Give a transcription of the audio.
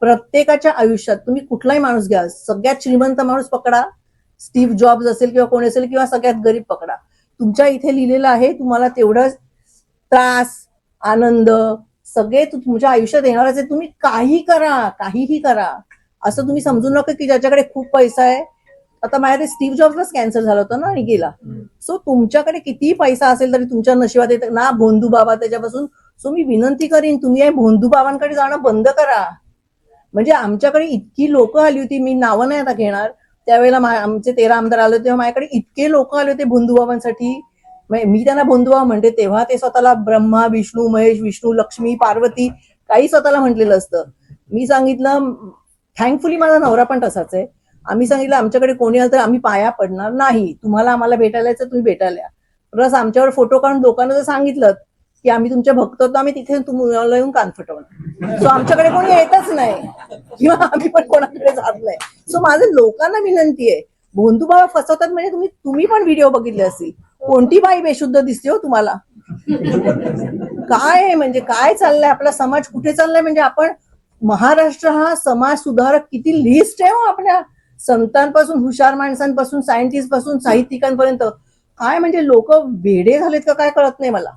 प्रत्येकाच्या आयुष्यात तुम्ही कुठलाही माणूस घ्या, सगळ्यात श्रीमंत माणूस पकडा, स्टीव्ह जॉब्स असेल किंवा कोण असेल, किंवा सगळ्यात गरीब पकडा, तुमच्या इथे लिहिलेलं आहे तुम्हाला तेवढं त्रास, आनंद सगळे तुमच्या आयुष्यात येणारच आहे. तुम्ही काही करा, काहीही करा, असं तुम्ही समजू नका की ज्याच्याकडे खूप पैसा आहे. आता माझ्याकडे स्टीव्ह जॉब्सलाच कॅन्सर झाला होता ना आणि गेला. सो तुमच्याकडे कितीही पैसा असेल तरी तुमच्या नशिबात येत ना भोंदू बाबा त्याच्यापासून. सो मी विनंती करीन तुम्ही या भोंदू बाबांकडे जाणं बंद करा. म्हणजे आमच्याकडे इतकी लोक आली होती, मी नावं नाही आता घेणार, त्यावेळेला आमचे 13 आमदार आले होते, तेव्हा माझ्याकडे इतके लोक आले होते भोंदूबाबांसाठी. मी त्यांना भोंदूबाबा म्हणते, तेव्हा ते स्वतःला ब्रह्मा विष्णू महेश, विष्णू लक्ष्मी पार्वती काही स्वतःला म्हटलेलं असतं. मी सांगितलं, थँकफुली माझा नवरा पण तसाच आहे. आम्ही सांगितलं आमच्याकडे कोणी आलं तर आम्ही पाया पडणार नाही, तुम्हाला आम्हाला भेटायला यायचं तुम्ही भेटायला या. प्लस आमच्यावर फोटो काढून लोकांना जर सांगितलं की आम्ही तुमच्या भक्त होतो, आम्ही तिथे तुम्हाला येऊन कान फटवणार. सो आमच्याकडे कोणी येतच नाही किंवा आम्ही पण कोणाकडे जात नाही. सो माझं लोकांना विनंती आहे, भोंदू बाबा फसवतात म्हणजे तुम्ही पण व्हिडिओ बघितले असतील, कोणती बाई बेशुद्ध दिसते हो तुम्हाला? काय म्हणजे काय चाललंय, आपला समाज कुठे चाललाय? म्हणजे आपण महाराष्ट्र हा समाज सुधारक किती लिस्ट आहे हो आपल्या, संतांपासून हुशार माणसांपासून सायंटिस्ट पासून साहित्यिकांपर्यंत. काय म्हणजे लोक वेडे झालेत का काय कळत नाही मला.